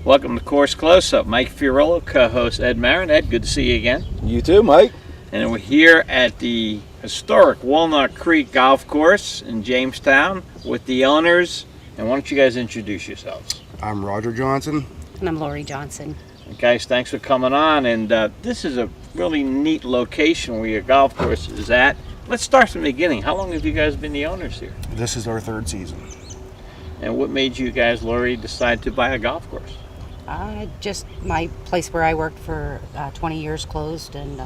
Welcome to Course Close-Up. Mike Fiorillo, co-host Ed Marin. Ed, good to see you again. You too, Mike. And we're here at the historic Walnut Creek Golf Course in Jamestown with the owners. And why don't you guys introduce yourselves? I'm Roger Johnson. And I'm Laurie Johnson. And guys, thanks for coming on. And this is a really neat location where your golf course is at. Let's start from the beginning. How long have you guys been the owners here? This is our third season. And what made you guys, Laurie, decide to buy a golf course? Just my place where I worked for 20 years closed, and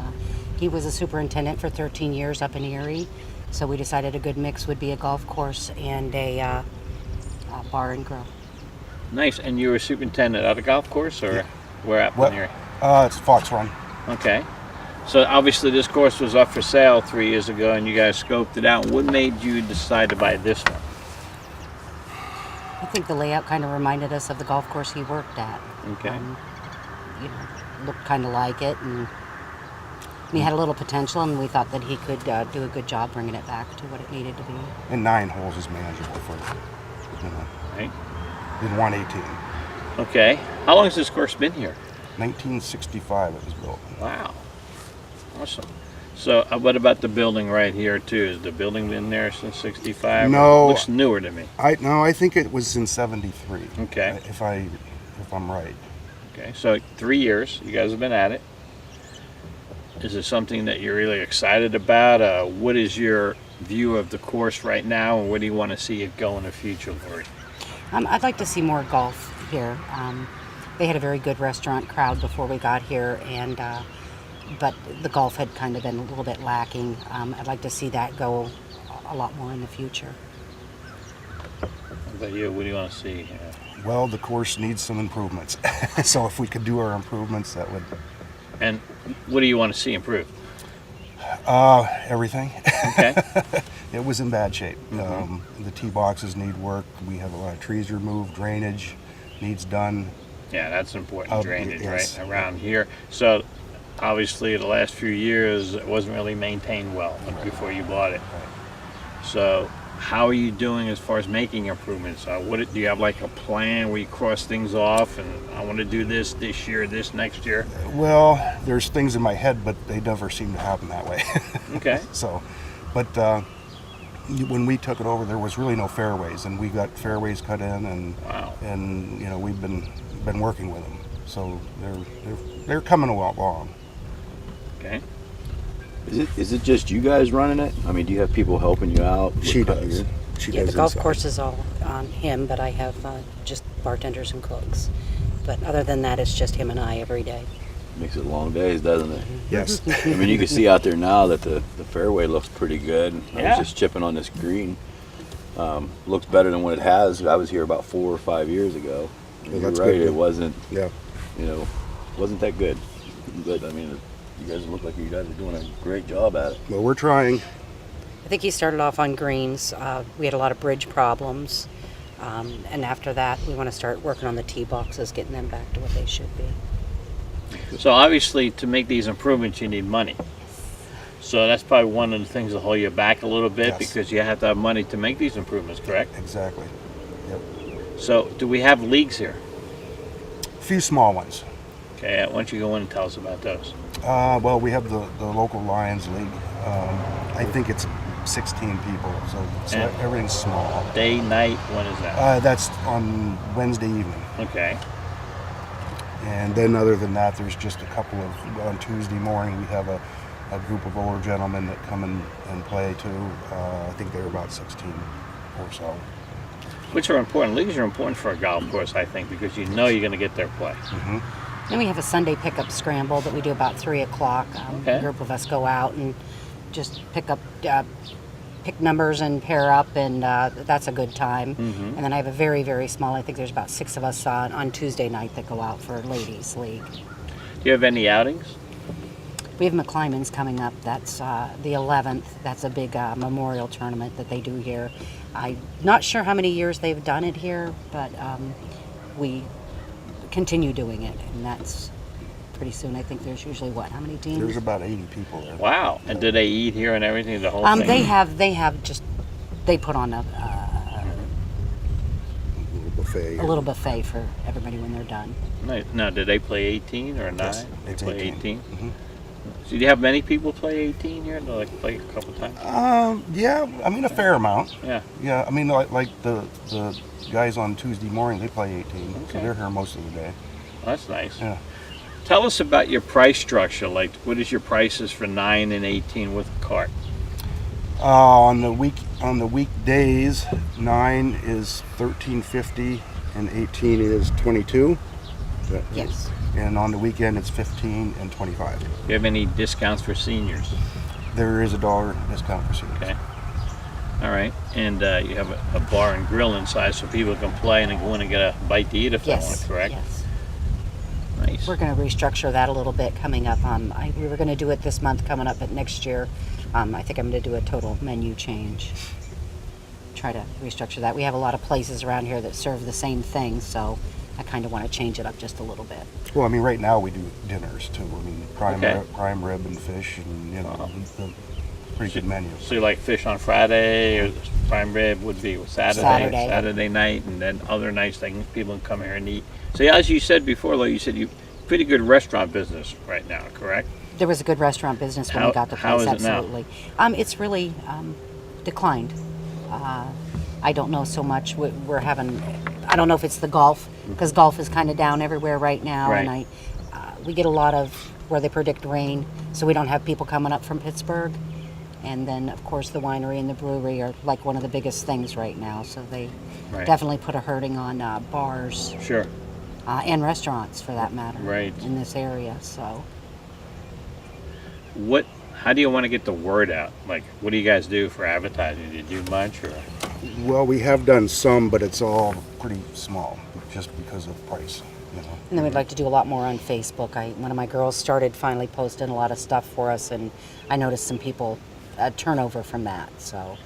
he was a superintendent for 13 years up in Erie. So we decided a good mix would be a golf course and a bar and grill. Nice. And you were superintendent at a golf course, or where at in Erie? It's Fox Run. Okay. So obviously this course was up for sale 3 years ago, and you guys scoped it out. What made you decide to buy this one? I think the layout kind of reminded us of the golf course he worked at. Okay. Looked kind of like it, and he had a little potential, and we thought that he could do a good job bringing it back to what it needed to be. And 9 holes is manageable for, Right. in 118. Okay. How long has this course been here? 1965 it was built. Wow. Awesome. So what about the building right here too? Has the building been there since 65? No. It looks newer to me. I think it was in 73. Okay. If I'm right. Okay. So 3 years you guys have been at it. Is it something that you're really excited about? What is your view of the course right now, and where do you want to see it go in the future, Laurie? I'd like to see more golf here. They had a very good restaurant crowd before we got here, and but the golf had kind of been a little bit lacking. I'd like to see that go a lot more in the future. What about you? What do you want to see? Well, the course needs some improvements. So if we could do our improvements, that would... And what do you want to see improved? Everything. Okay. It was in bad shape. Mm-hmm. The tee boxes need work. We have a lot of trees removed. Drainage needs done. Yeah, that's important, drainage, yes. right, around here. So obviously the last few years it wasn't really maintained well before you bought it. So how are you doing as far as making improvements? Do you have like a plan where you cross things off and I want to do this year, this next year? Well, there's things in my head, but they never seem to happen that way. Okay. So, but when we took it over, there was really no fairways, and we got fairways cut in, and Wow. and we've been working with them, so they're coming along. Okay. Is it just you guys running it? I mean, do you have people helping you out? She does. She Yeah, does the golf inside. course is all on him, but I have just bartenders and cooks. But other than that, it's just him and I every day. Makes it long days, doesn't it? Yes. I mean, you can see out there now that the fairway looks pretty good. I Yeah. was just chipping on this green. Looks better than what it has. I was here about 4 or 5 years ago. Well, You're that's right. good. It wasn't. Yeah. Wasn't that good. But I mean, you guys look like you guys are doing a great job at it. Well, we're trying. I think he started off on greens. We had a lot of bridge problems. And after that, we want to start working on the tee boxes, getting them back to what they should be. So obviously to make these improvements you need money. So that's probably one of the things that hold you back a little bit, Yes. because you have to have money to make these improvements, correct? Exactly. Yep. So do we have leagues here? A few small ones. Okay, why don't you go in and tell us about those? Well, we have the local Lions League. I think it's 16 people, so And- everything's small. Day, night, when is that? That's on Wednesday evening. Okay. And then other than that, there's just a couple of, on Tuesday morning, we have a group of older gentlemen that come and play too. I think they're about 16 or so. Which are important. Leagues are important for a golf course, I think, because you know you're going to get their play. Then we have a Sunday pickup scramble that we do about 3 o'clock. Okay. A group of us go out and just pick numbers and pair up, and that's a good time. Mm-hmm. And then I have a very, very small, I think there's about 6 of us on Tuesday night that go out for Ladies League. Do you have any outings? We have McClymonds coming up. That's the 11th. That's a big memorial tournament that they do here. I'm not sure how many years they've done it here, but we continue doing it, and that's pretty soon. I think there's usually how many teams? There's about 80 people there. Wow. And do they eat here and everything, the whole thing? They have just, they put on a buffet. A little buffet for everybody when they're done. Nice. Now, did they play 18 or 9? Yes, They it's play 18. 18. Mhm. So do you have many people play 18 here? Do they play a couple times? Yeah, I mean a fair amount. Yeah. Yeah, I mean like the guys on Tuesday morning, they play 18, so Okay. they're here most of the day. Well, that's nice. Yeah. Tell us about your price structure. Like, what is your prices for 9 and 18 with a cart? On the weekdays, 9 is $13.50 and 18 is 22. Yes. And on the weekend, it's 15 and 25. Do you have any discounts for seniors? There is a $1 discount for seniors. Okay. All right. And you have a bar and grill inside so people can play and then go in and get a bite to eat if they want, Yes. correct? Yes. Nice. We're going to restructure that a little bit coming up. We were going to do it this month coming up, but next year, I think I'm going to do a total menu change. Try to restructure that. We have a lot of places around here that serve the same thing, so I kind of want to change it up just a little bit. Well, I mean, right now we do dinners too. I mean, Okay. prime rib and fish, and the pretty good menu. So you like fish on Friday, or prime rib would be Saturday night, and then other nights people can come here and eat. So yeah, as you said before, though, you said you pretty good restaurant business right now, correct? There was a good restaurant business when How- we got the how place, is it now? absolutely. It's really declined. I don't know so much. We're having, I don't know if it's the golf, because golf is kind of down everywhere right now, Right. and we get a lot of where they predict rain, so we don't have people coming up from Pittsburgh. And then, of course, the winery and the brewery are like one of the biggest things right now, so they Right. definitely put a hurting on bars Sure. and restaurants, for that matter, Right. in this area. So How do you want to get the word out? Like, what do you guys do for advertising? Do you do much, or? Well, we have done some, but it's all pretty small, just because of price. And then we'd like to do a lot more on Facebook. One of my girls started finally posting a lot of stuff for us, and I noticed some people turnover from that. So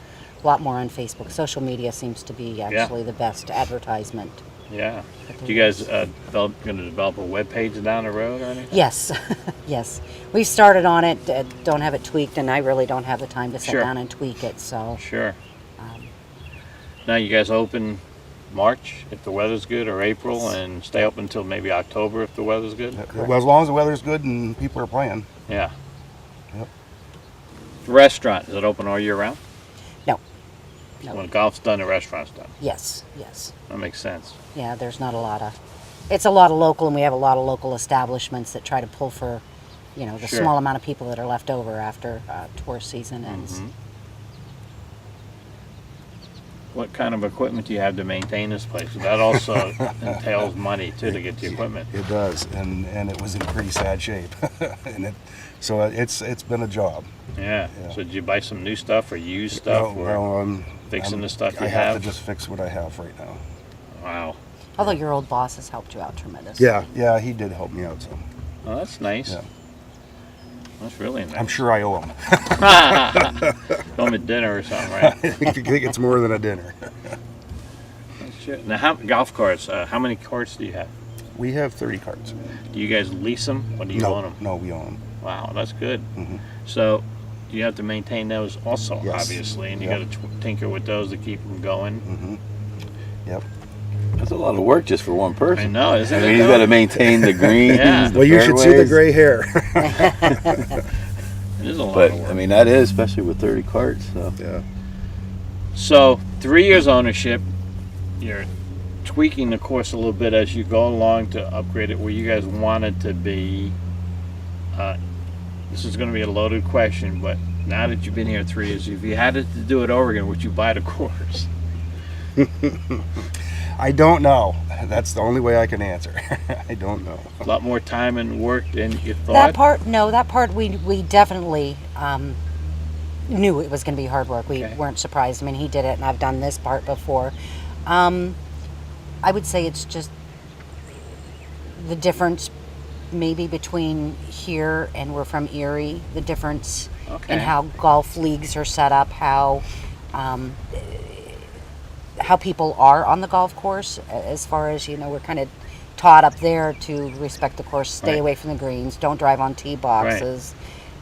a lot more on Facebook. Social media seems to be actually the best advertisement. Yeah. Do you guys going to develop a web page down the road or anything? Yes, yes. We started on it, don't have it tweaked, and I really don't have the time to sit Sure. down and tweak it. So Sure. Now you guys open March if the weather's good, or April, and stay open until maybe October if the weather's good? Well, as long as the weather's good and people are playing. Yeah. Yep. The restaurant, is it open all year round? no, no. When golf's done, the restaurant's done. Yes, yes. That makes sense. Yeah, there's not a lot of, it's a lot of local, and we have a lot of local establishments that try to pull for, the Sure. small amount of people that are left over after tourist season ends. Mhm. What kind of equipment do you have to maintain this place? That also entails money too to get the equipment. It does, and it was in pretty sad shape, so it's been a job. Yeah. Yeah. So did you buy some new stuff or used stuff, or fixing the stuff you I have have? to just fix what I have right now. Wow. Although your old boss has helped you out tremendous. Yeah, he did help me out some. Well, that's nice. Yeah. That's really nice. I'm sure I owe him. Go him at dinner or something, right? I think it's more than a dinner. Sure. Now, golf carts. How many carts do you have? We have 30 carts. Do you guys lease them, or do you own them? No, we own them. Wow, that's good. Mhm. So you have to maintain those also, Yes. obviously, and you Yep. got to tinker with those to keep them going. Mm-hmm. Yep. That's a lot of work just for one person. I know, isn't I it? mean, he's though? got to maintain the greens. Yeah. The Well, you should see the fairways. gray hair. It is a lot But of work. I mean, that is especially with 30 carts. So Yeah. So 3 years ownership, you're tweaking the course a little bit as you go along to upgrade it where you guys want it to be. This is going to be a loaded question, but now that you've been here 3 years, if you had to do it over again, would you buy the course? I don't know. That's the only way I can answer. I don't know. A lot more time and work than you thought. That part we definitely knew it was going to be hard work. We Okay. weren't surprised. I mean, he did it, and I've done this part before. I would say it's just the difference maybe between here and we're from Erie, the difference Okay. in how golf leagues are set up, how people are on the golf course, as far as, we're kind of taught up there to respect the course, stay Right. away from the greens, don't drive on tee boxes.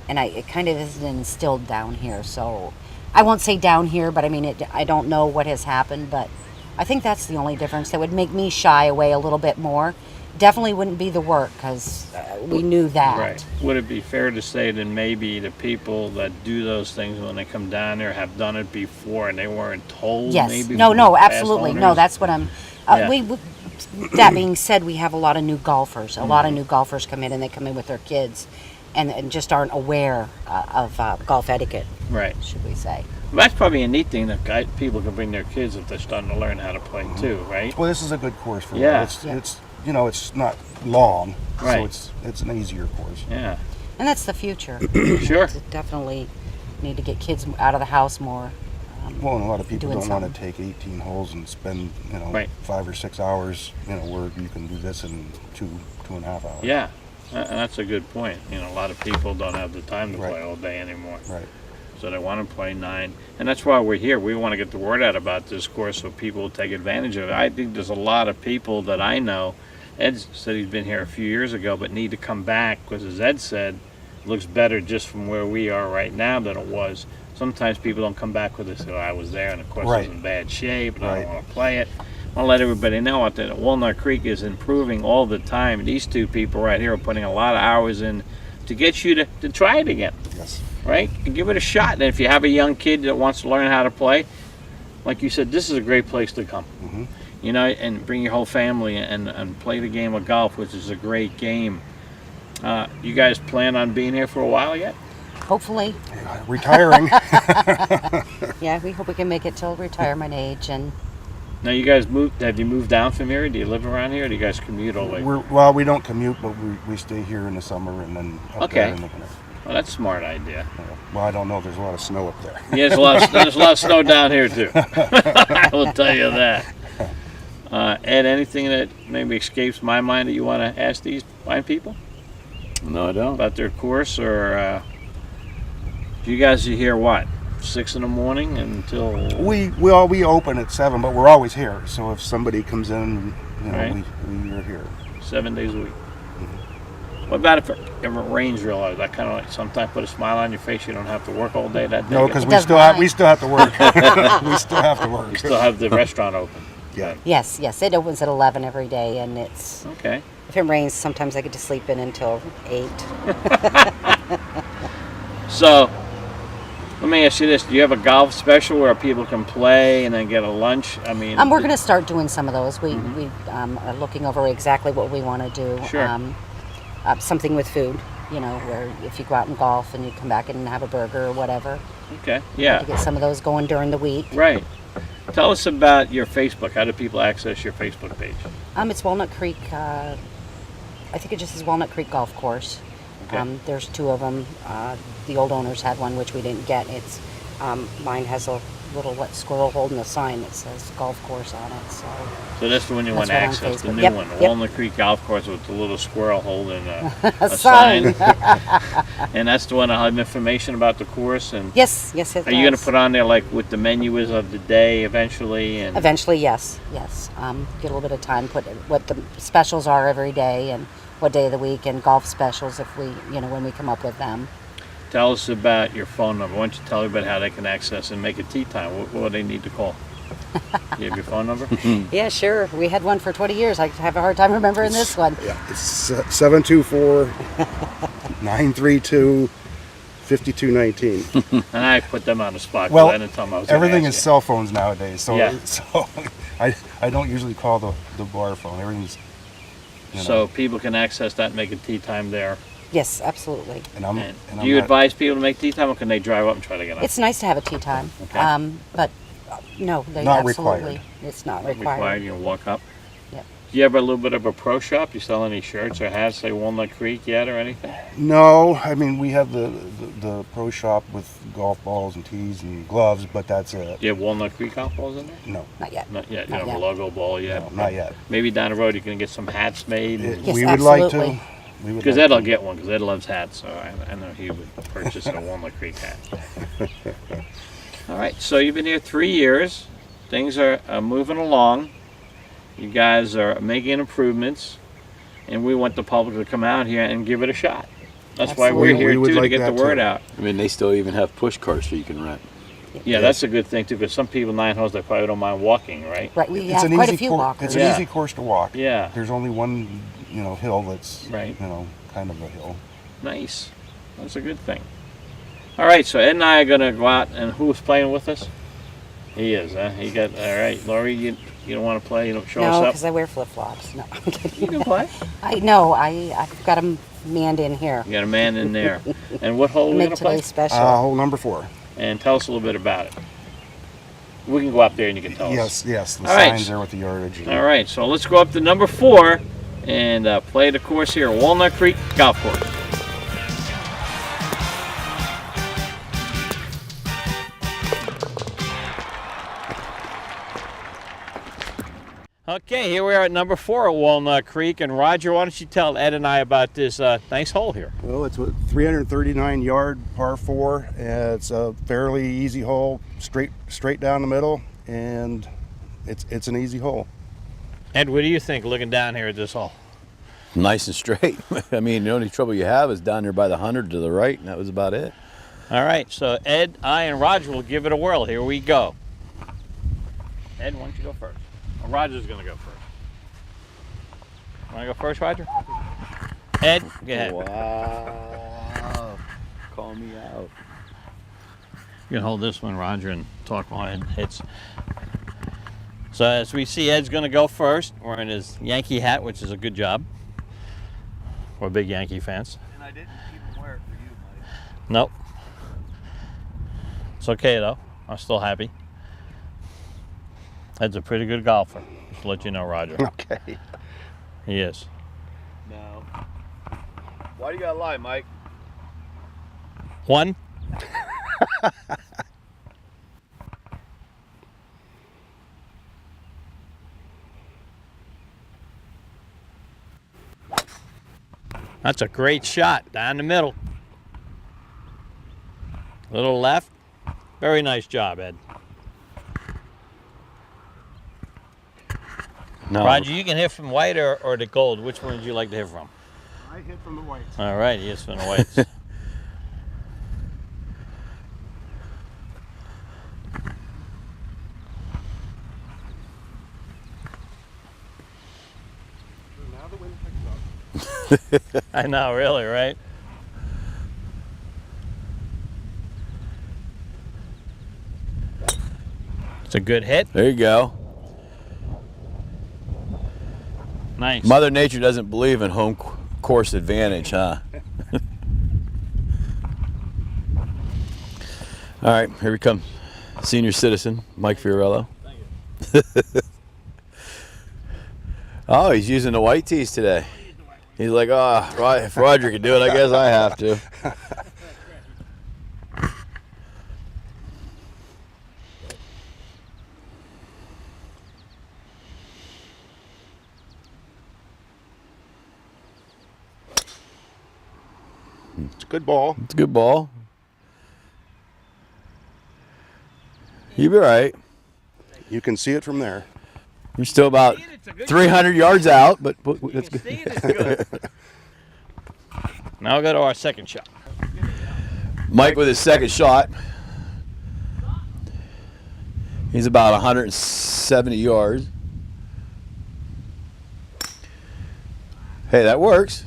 And it kind of isn't instilled down here. So I won't say down here, but I mean, I don't know what has happened, but I think that's the only difference that would make me shy away a little bit more. Definitely wouldn't be the work, because we knew that. Right. Would it be fair to say that maybe the people that do those things when they come down there have done it before and they weren't told? Yes. Maybe No, from no, past absolutely. No, owners? that's what I'm. Yeah. That being said, we have a lot of new golfers. A lot of new golfers come in, and they come in with their kids, and just aren't aware of golf etiquette, Right. should we say? Well, that's probably a neat thing that people can bring their kids if they're starting to learn how to play too, right? Well, this is a good course for Yeah. them. It's you know, it's not long, Right. so it's an easier course. Yeah. And that's the future. Sure. Definitely need to get kids out of the house more. Well, and a lot of people Doing don't want something. to take 18 holes and spend, Right. 5 or 6 hours, where you can do this in 2.5 hours. Yeah. And that's a good point. A lot of people don't have the time to Right. play all day anymore. Right. So they want to play 9. And that's why we're here. We want to get the word out about this course so people will take advantage of it. I think there's a lot of people that I know. Ed said he's been here a few years ago, but need to come back because, as Ed said, it looks better just from where we are right now than it was. Sometimes people don't come back with us. Oh, I was there and the course Right. was in bad shape and I Right. don't want to play it. I want to let everybody know out there that Walnut Creek is improving all the time. These two people right here are putting a lot of hours in to get you to try it again. Yes. Right? And give it a shot. And if you have a young kid that wants to learn how to play, like you said, this is a great place to come. Mhm. And bring your whole family and play the game of golf, which is a great game. You guys plan on being here for a while yet? Hopefully. Retiring. Yeah, we hope we can make it till retirement age. And Now, you guys have you moved down from here? Do you live around here? Or do you guys commute all the way? Well, we don't commute, but we stay here in the summer and then up Okay. there in the winter. Well, that's a smart idea. Well, I don't know. There's a lot of snow up there. Yeah, there's a lot of snow down here, too. I will tell you that. Ed, anything that maybe escapes my mind that you want to ask these fine people No, I don't. about their course? Or you guys are here, what, 6 in the morning until... We open at 7, but we're always here. So if somebody comes in, Right. we are here. 7 days a week. What about if it rains real hard? That kind of like sometimes put a smile on your face. You don't have to work all day that day. No, because It we does still mine. have to work. We still have to work. You still have the restaurant open. Yeah. yes, it opens at 11 every day, and it's Okay. if it rains, sometimes I get to sleep in until 8. So, let me ask you this: do you have a golf special where people can play and then get a lunch? I mean, We're going to start doing some of those. We are looking over exactly what we want to do. Sure. Something with food, where if you go out and golf and you come back and have a burger or whatever, Okay. to Yeah. get some of those going during the week. Right. Tell us about your Facebook. How do people access your Facebook page? It's Walnut Creek. I think it just is Walnut Creek Golf Course. Okay. There's 2 of them. The old owners had one, which we didn't get. It's mine has a little squirrel holding a sign that says golf course on it. So that's the one you That's want to what on access, the Facebook. new Yep, one, the yep. Walnut Creek Golf Course with the little squirrel holding a A sign. sign. And that's the one that have information about the course. And Yes. It are you going to does. put on there like what the menu is of the day eventually? And Eventually, yes. Get a little bit of time. Put what the specials are every day and what day of the week, and golf specials if we, when we come up with them. tell us about your phone number. Why don't you tell everybody how they can access and make a tea time? What do they need to call? You have your phone number? Yeah, sure. We had one for 20 years. I have a hard time remembering this one. Yeah. It's 724-932-5219. And I put them on the spot because Well, I didn't tell them I was gonna everything ask is you. cell phones nowadays. So, Yeah. so I don't usually call the bar phone. Everything's. So people can access that and make a tea time there. Yes, absolutely. And I'm. And and do I'm you not- advise people to make tea time, or can they drive up and try to get on? It's nice to have a tea time. Okay. But no, they Not absolutely. required. It's not required. required. You can walk up. Yep. Do you have a little bit of a pro shop? You sell any shirts or hats, say Walnut Creek yet or anything? No, I mean we have the pro shop with golf balls and tees and gloves, but that's it. Do you have Walnut Creek golf balls in there? No, Not yet. Not yet. You Not don't have a yet. logo ball yet. no, not yet. Maybe down the road you can get some hats made. Yes, we would like absolutely. to. We would Because like Ed'll to. get one, because Ed loves hats, so I know he would purchase a Walnut Creek hat. All right, so you've been here 3 years. Things are moving along. You guys are making improvements, and we want the public to come out here and give it a shot. That's why we're Absolutely. here We would too, to like get the that, word too. out. I mean, they still even have push carts so you can rent. Yeah, that's a good thing too, because some people 9 holes they probably don't mind walking, right? Right, we It's have an quite a easy few cour- walkers. It's Yeah. an easy course to walk. Yeah. There's only one, hill that's, Right. kind of a hill. Nice. That's a good thing. All right, so Ed and I are gonna go out, and who's playing with us? He is, huh? He got all right. Laurie, you don't want to play? You don't show No, us because up. I wear flip-flops. No, I'm kidding. You can play. I know. I've got them manned in here. You got a man in there. And what hole are we Make gonna today play? special. Hole number 4. And tell us a little bit about it. We can go up there and you can tell us. Yes. The All right. signs there with the yardage. and- All right, so let's go up to number 4 and play the course here, Walnut Creek Golf Course. Okay, here we are at number 4 at Walnut Creek, and Roger, why don't you tell Ed and I about this nice hole here? Well, it's a 339 yard par 4. It's a fairly easy hole, straight down the middle, and it's an easy hole. Ed, what do you think looking down here at this hole? Nice and straight. I mean, the only trouble you have is down there by the 100 to the right, and that was about it. All right, so Ed, I, and Roger will give it a whirl. Here we go. Ed, why don't you go first? Well, Roger's going to go first. Want to go first, Roger? Ed, go ahead. Wow. Call me out. You can hold this one, Roger, and talk while Ed hits. So as we see, Ed's going to go first, wearing his Yankee hat, which is a good job. We're big Yankee fans. And I didn't even wear it for you, Mike. Nope. It's okay, though. I'm still happy. Ed's a pretty good golfer. Just to let you know, Roger. Okay. He is. No. Why do you gotta lie, Mike? 1. That's a great shot down the middle. Little left. Very nice job, Ed. No. Roger, you can hit from white or the gold. Which one would you like to hit from? I hit from the whites. All right, he hits from the whites. Now the wind picks up. I know, really, right? It's a good hit. There you go. Nice. Mother Nature doesn't believe in home course advantage, huh? All right, here we come. Senior citizen, Mike Fiorillo. Oh, he's using the white tees today. He's like, oh, if Roger can do it, I guess I have to. It's a good ball. It's a good ball. You'll be right. You can see it from there. You're still about 300 yards out, but that's good. See it, it's good. Now we'll go to our second shot. Mike with his second shot. He's about 170 yards. Hey, that works.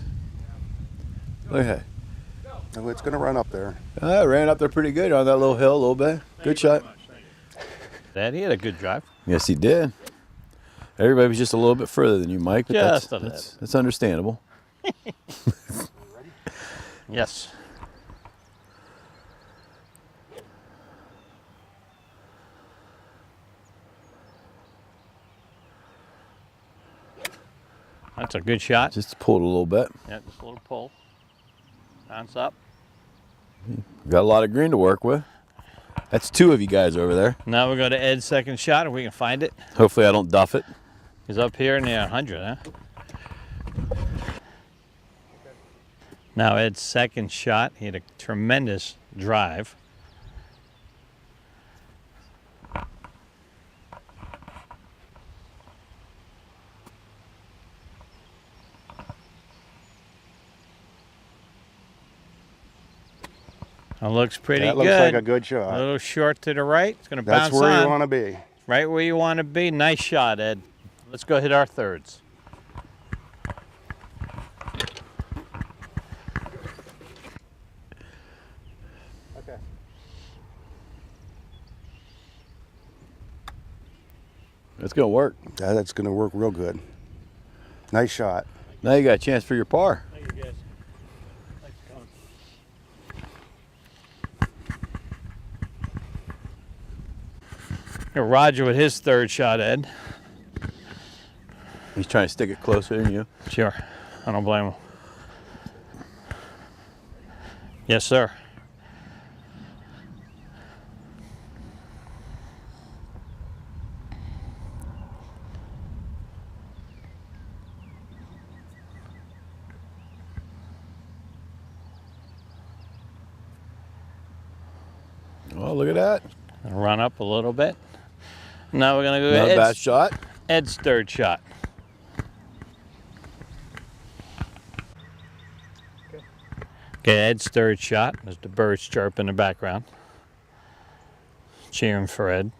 Look at that. Oh, it's going to run up there. Ran up there pretty good on that little hill a little bit. Good shot. Dad, he had a good drive. Yes, he did. Everybody was just a little bit further than you, Mike, but Just a that's understandable. Yes. That's a good shot. Just pulled a little bit. Yeah, just a little pull. Bounce up. Got a lot of green to work with. That's 2 of you guys over there. Now we'll go to Ed's second shot, if we can find it. Hopefully I don't duff it. He's up here near 100, huh? Now Ed's second shot, he had a tremendous drive. It looks pretty That good. looks like a good A shot. little short to the right. It's going to That's bounce where on. you want to be. Right where you want to be. Nice shot, Ed. Let's go hit our thirds. Okay. It's gonna work. That's going to work real good. Nice shot. Now you got a chance for your par. Thank you, guys. Thanks for coming. Roger with his third shot, Ed. He's trying to stick it closer than you. Sure. I don't blame him. Yes, sir. Oh, look at that. Run up a little bit. Now we're going to go Not a bad Ed's, shot. Ed's third shot. Okay, Ed's third shot. There's the birds chirp in the background. Cheering for Ed.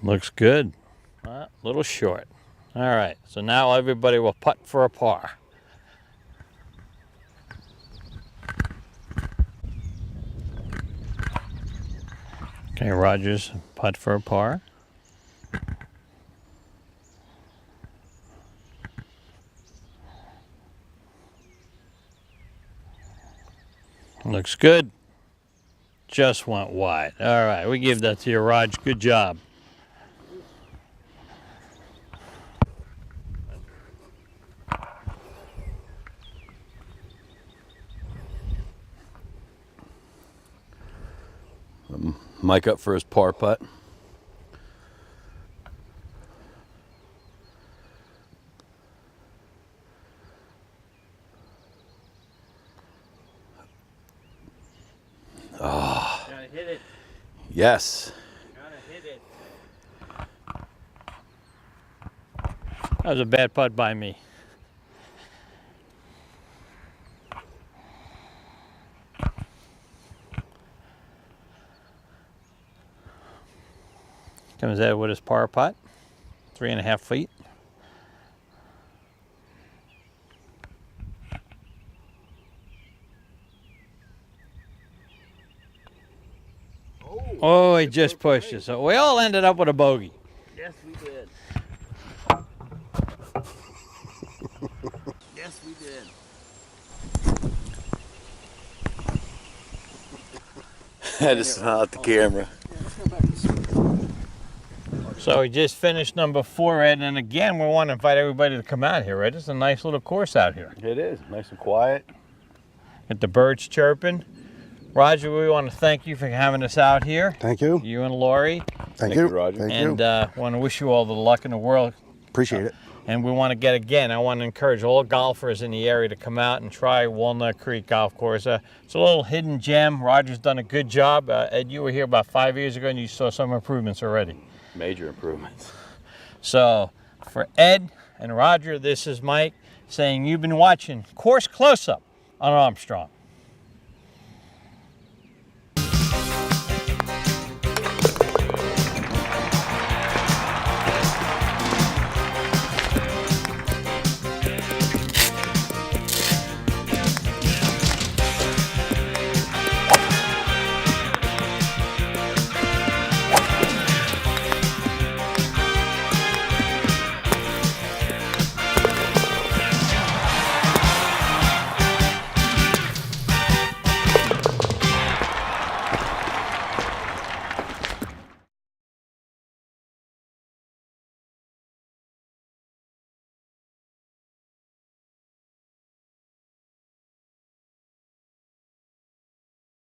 Looks good. A little short. All right, so now everybody will putt for a par. Okay, Rogers putt for a par. Looks good. Just went wide. All right, we give that to you, Raj. Good job. Mike up for his par putt. Ah, Gotta hit it. yes. Gotta hit it. That was a bad putt by me. Comes Ed with his par putt, 3.5 feet. Oh, he just pushed it. So we all ended up with a bogey. Yes, we did. Yes, we did. Had to smile at the camera. So we just finished number 4, Ed, and again, we want to invite everybody to come out here, right? It's a nice little course out here. It is nice and quiet. Get the birds chirping. Roger, we want to thank you for having us out here. Thank you. You and Laurie. Thank you, you, Roger. Thank And you. want to wish you all the luck in the world. Appreciate it. And we want to I want to encourage all golfers in the area to come out and try Walnut Creek Golf Course. It's a little hidden gem. Roger's done a good job. Ed, you were here about 5 years ago and you saw some improvements already. Major improvements. So for Ed and Roger, this is Mike saying you've been watching Course Close-Up on Armstrong.